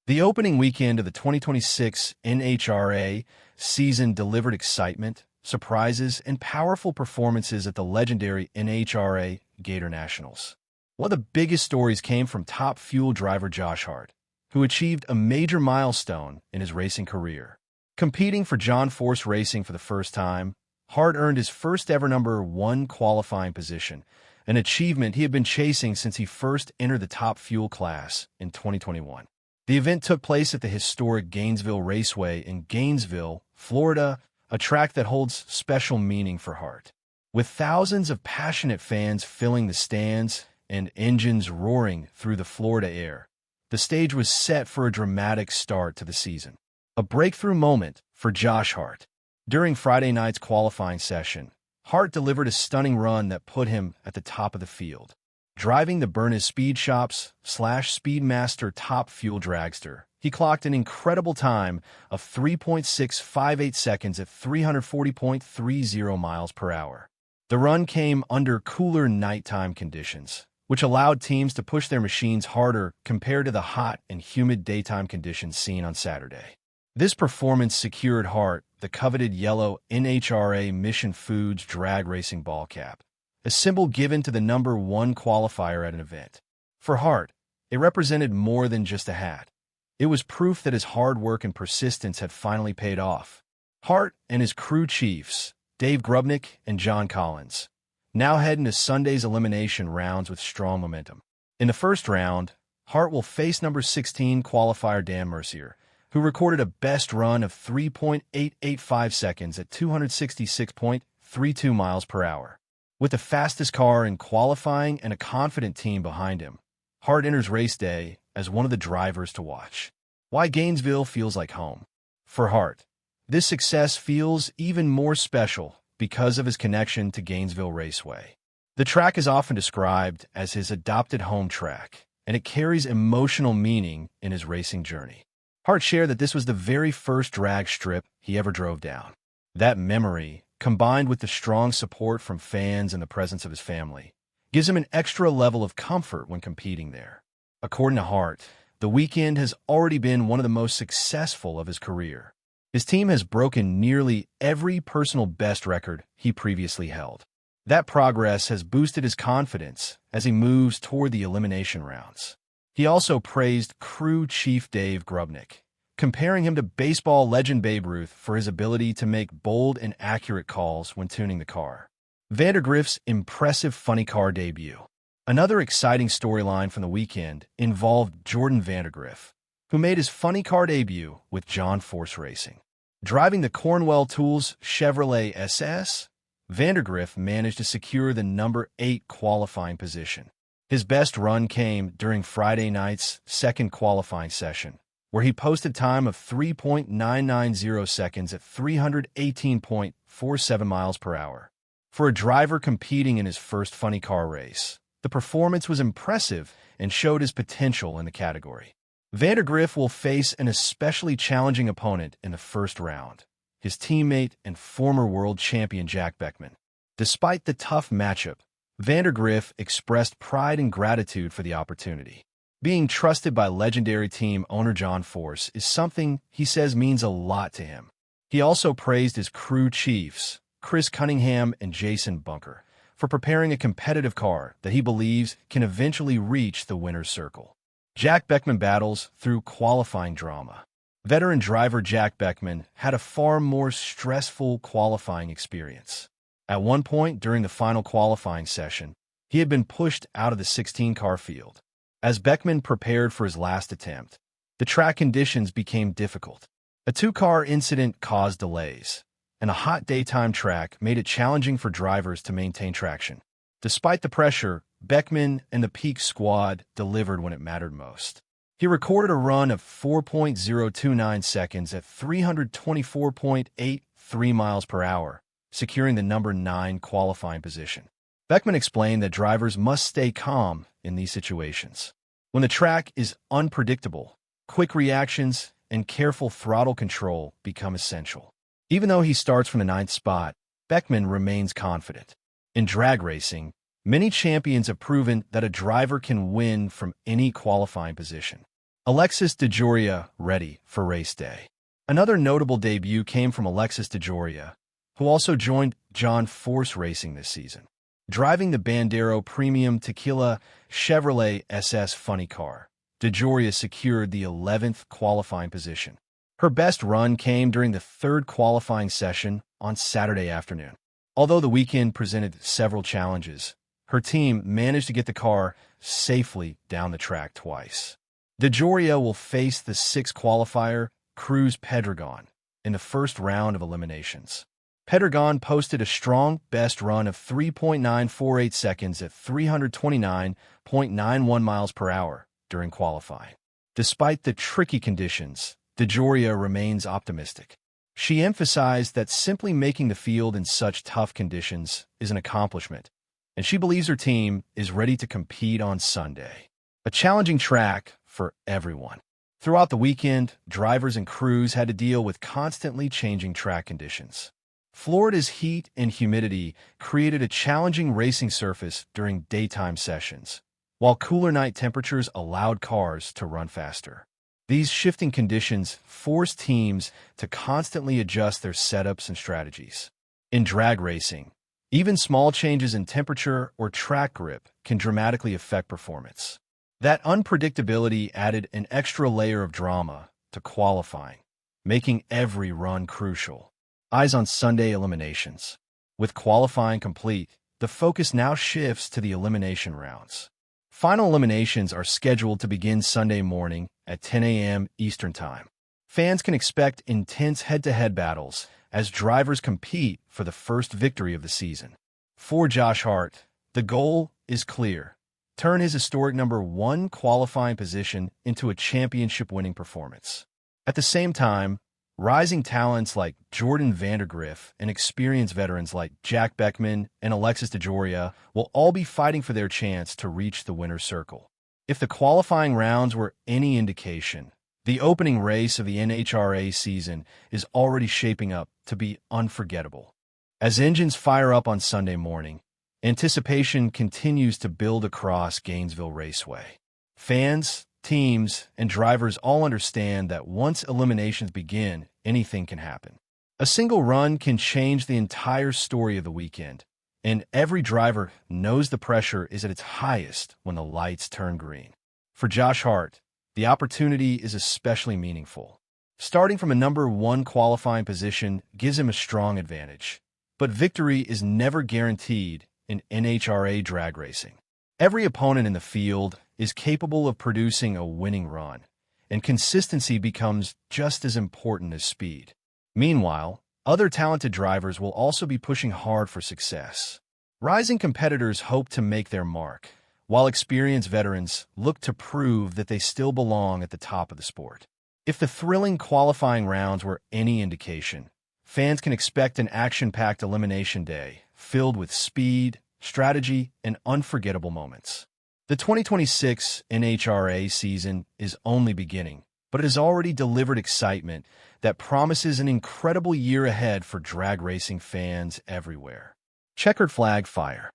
The opening weekend of the 2026 NHRA season delivered excitement, surprises, and powerful performances at the legendary NHRA Gatornationals. One of the biggest stories came from Top Fuel driver Josh Hart, who achieved a major milestone in his racing career. Competing for John Force Racing for the first time, Hart earned his first ever No.1 qualifying position, an achievement he had been chasing since he first entered the Top Fuel class in 2021. The event took place at the historic Gainesville Raceway in Gainesville, Florida, a track that holds special meaning for Hart. With thousands of passionate fans filling the stands and engines roaring through the Florida air, the stage was set for a dramatic start to the season. A breakthrough moment for Josh Hart. During Friday night's qualifying session, Hart delivered a stunning run that put him at the top of the field. Driving the Burness Speed Shops / Speedmaster Top Fuel Dragster, he clocked an incredible time of 3.658 seconds at 340.30 miles per hour. The run came under cooler nighttime conditions, which allowed teams to push their machines harder compared to the hot and humid daytime conditions seen on Saturday. This performance secured Hart the coveted yellow NHRA Mission Foods drag racing ball cap, a symbol given to the No.1 qualifier at an event. For Hart, it represented more than just a hat. It was proof that his hard work and persistence had finally paid off. Hart and his crew chiefs, Dave Grubnick and John Collins, now head into Sunday's elimination rounds with strong momentum. In the first round, Hart will face No. 16 qualifier Dan Mercier, who recorded a best run of 3.885 seconds at 266.32 miles per hour. With the fastest car in qualifying and a confident team behind him, Hart enters race day as one of the drivers to watch. Why Gainesville feels like home. For Hart, this success feels even more special because of his connection to Gainesville Raceway. The track is often described as his adopted home track, and it carries emotional meaning in his racing journey. Hart shared that this was the very first drag strip he ever drove down. That memory, combined with the strong support from fans and the presence of his family, gives him an extra level of comfort when competing there. According to Hart, the weekend has already been one of the most successful of his career. His team has broken nearly every personal best record he previously held. That progress has boosted his confidence as he moves toward the elimination rounds. He also praised crew chief Dave Grubnick, comparing him to baseball legend Babe Ruth for his ability to make bold and accurate calls when tuning the car. Vandergriff's impressive funny car debut. Another exciting storyline from the weekend involved Jordan Vandergriff, who made his funny car debut with John Force Racing. Driving the Cornwell Tools Chevrolet SS, Vandergriff managed to secure the No. 8 qualifying position. His best run came during Friday night's second qualifying session, where he posted time of 3.990 seconds at 318.47 miles per hour. For a driver competing in his first funny car race, the performance was impressive and showed his potential in the category. Vandergriff will face an especially challenging opponent in the first round, his teammate and former world champion Jack Beckman. Despite the tough matchup, Vandergriff expressed pride and gratitude for the opportunity. Being trusted by legendary team owner John Force is something he says means a lot to him. He also praised his crew chiefs, Chris Cunningham and Jason Bunker, for preparing a competitive car that he believes can eventually reach the winner's circle. Jack Beckman battles through qualifying drama. Veteran driver Jack Beckman had a far more stressful qualifying experience. At one point during the final qualifying session, he had been pushed out of the 16-car field. As Beckman prepared for his last attempt, the track conditions became difficult. A two-car incident caused delays, and a hot daytime track made it challenging for drivers to maintain traction. Despite the pressure, Beckman and the Peak squad delivered when it mattered most. He recorded a run of 4.029 seconds at 324.83 miles per hour, securing the No. 9 qualifying position. Beckman explained that drivers must stay calm in these situations. When the track is unpredictable, quick reactions and careful throttle control become essential. Even though he starts from the 9th spot, Beckman remains confident. In drag racing, many champions have proven that a driver can win from any qualifying position. Alexis DeJoria ready for race day. Another notable debut came from Alexis DeJoria, who also joined John Force Racing this season. Driving the Bandero Premium Tequila Chevrolet SS Funny Car, DeJoria secured the 11th qualifying position. Her best run came during the third qualifying session on Saturday afternoon. Although the weekend presented several challenges, her team managed to get the car safely down the track twice. DeJoria will face the sixth qualifier, Cruz Pedregon, in the first round of eliminations. Pedregon posted a strong best run of 3.948 seconds at 329.91 miles per hour during qualifying. Despite the tricky conditions, DeJoria remains optimistic. She emphasized that simply making the field in such tough conditions is an accomplishment, and she believes her team is ready to compete on Sunday. A challenging track for everyone. Throughout the weekend, drivers and crews had to deal with constantly changing track conditions. Florida's heat and humidity created a challenging racing surface during daytime sessions, while cooler night temperatures allowed cars to run faster. These shifting conditions forced teams to constantly adjust their setups and strategies. In drag racing, even small changes in temperature or track grip can dramatically affect performance. That unpredictability added an extra layer of drama to qualifying, making every run crucial. Eyes on Sunday eliminations. With qualifying complete, the focus now shifts to the elimination rounds. Final eliminations are scheduled to begin Sunday morning at 10 a.m. Eastern Time. Fans can expect intense head-to-head battles as drivers compete for the first victory of the season. For Josh Hart, the goal is clear: turn his historic No.1 qualifying position into a championship-winning performance. At the same time, rising talents like Jordan Vandergriff and experienced veterans like Jack Beckman and Alexis DeJoria will all be fighting for their chance to reach the winner's circle. If the qualifying rounds were any indication, the opening race of the NHRA season is already shaping up to be unforgettable. As engines fire up on Sunday morning, anticipation continues to build across Gainesville Raceway. Fans, teams, and drivers all understand that once eliminations begin, anything can happen. A single run can change the entire story of the weekend, and every driver knows the pressure is at its highest when the lights turn green. For Josh Hart, the opportunity is especially meaningful. Starting from a No.1 qualifying position gives him a strong advantage, but victory is never guaranteed in NHRA drag racing. Every opponent in the field is capable of producing a winning run, and consistency becomes just as important as speed. Meanwhile, other talented drivers will also be pushing hard for success. Rising competitors hope to make their mark, while experienced veterans look to prove that they still belong at the top of the sport. If the thrilling qualifying rounds were any indication, fans can expect an action-packed elimination day filled with speed, strategy, and unforgettable moments. The 2026 NHRA season is only beginning, but it has already delivered excitement that promises an incredible year ahead for drag racing fans everywhere. Checkered flag fire.